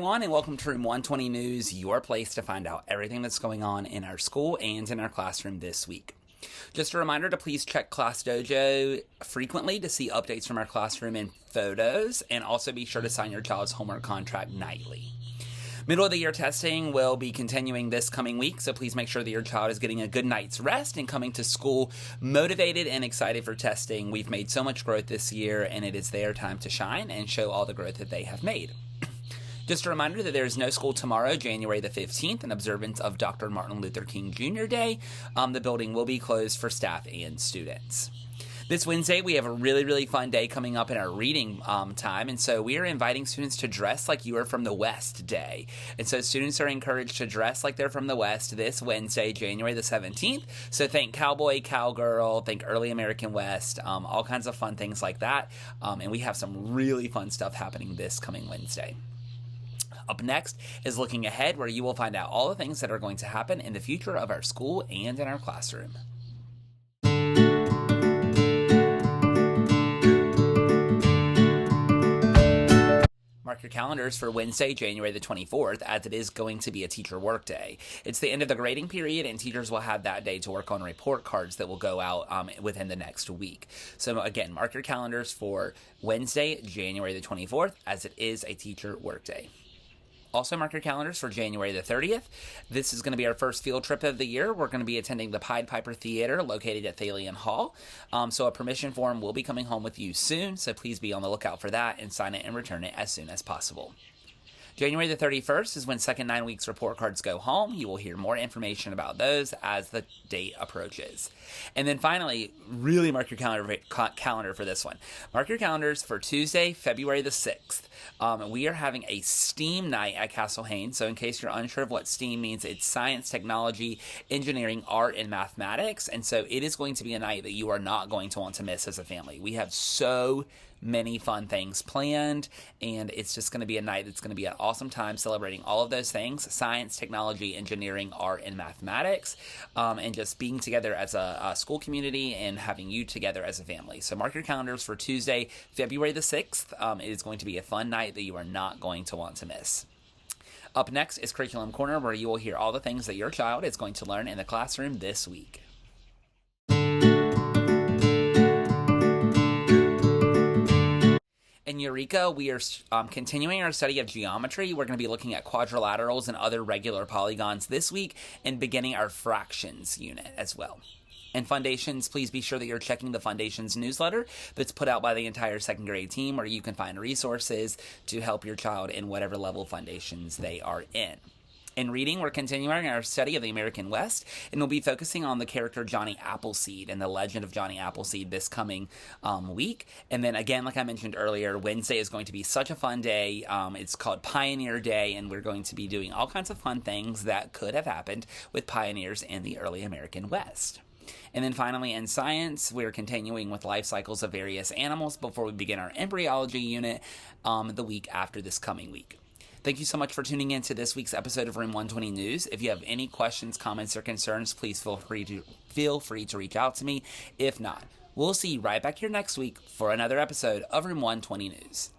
everyone, and welcome to Room 120 News, your place to find out everything that's going on in our school and in our classroom this week. Just a reminder to please check Class Dojo frequently to see updates from our classroom and photos, and also be sure to sign your child's homework contract nightly. Middle of the year testing will be continuing this coming week, so please make sure that your child is getting a good night's rest and coming to school motivated and excited for testing. We've made so much growth this year, and it is their time to shine and show all the growth that they have made. Just a reminder that there is no school tomorrow, January the 15th, in observance of Dr. Martin Luther King Jr. Day. The building will be closed for staff and students. This Wednesday, we have a really fun day coming up in our reading time, and so we are inviting students to dress like you are from the West Day. And so students are encouraged to dress like they're from the West this Wednesday, January the 17th. So think cowboy, cowgirl, think early American West, all kinds of fun things like that. And we have some really fun stuff happening this coming Wednesday. Up next is Looking Ahead, where you will find out all the things that are going to happen in the future of our school and in our classroom. Mark your calendars for Wednesday, January the 24th, as it is going to be a teacher work day. It's the end of the grading period, and teachers will have that day to work on report cards that will go out within the next week. So again, mark your calendars for Wednesday, January the 24th, as it is a teacher work day. Also mark your calendars for January the 30th. This is going to be our first field trip of the year. We're going to be attending the Pied Piper Theater located at Thalian Hall. So a permission form will be coming home with you soon, so please be on the lookout for that and sign it and return it as soon as possible. January the 31st is when second 9 weeks report cards go home. You will hear more information about those as the date approaches. And then finally, really mark your calendar for this one. Mark your calendars for Tuesday, February the 6th. We are having a STEAM night at Castle Haynes. So in case you're unsure of what STEAM means, it's science, technology, engineering, art, and mathematics. And so it is going to be a night that you are not going to want to miss as a family. We have so many fun things planned, and it's just going to be a night that's going to be an awesome time celebrating all of those things: science, technology, engineering, art, and mathematics, and just being together as a school community and having you together as a family. So mark your calendars for Tuesday, February the 6th. It is going to be a fun night that you are not going to want to miss. Up next is Curriculum Corner, where you will hear all the things that your child is going to learn in the classroom this week. In Eureka, we are continuing our study of geometry. We're going to be looking at quadrilaterals and other regular polygons this week, and beginning our fractions unit as well. And Foundations, please be sure that you're checking the Foundations newsletter that's put out by the entire second grade team, where you can find resources to help your child in whatever level Foundations they are in. In reading, we're continuing our study of the American West, and we'll be focusing on the character Johnny Appleseed and the legend of Johnny Appleseed this coming week. And then again, like I mentioned earlier, Wednesday is going to be such a fun day. It's called Pioneer Day, and we're going to be doing all kinds of fun things that could have happened with pioneers in the early American West. And then finally, in science, we're continuing with life cycles of various animals before we begin our embryology unit the week after this coming week. Thank you so much for tuning in to this week's episode of Room 120 News. If you have any questions, comments, or concerns, please feel free to reach out to me. If not, we'll see you right back here next week for another episode of Room 120 News.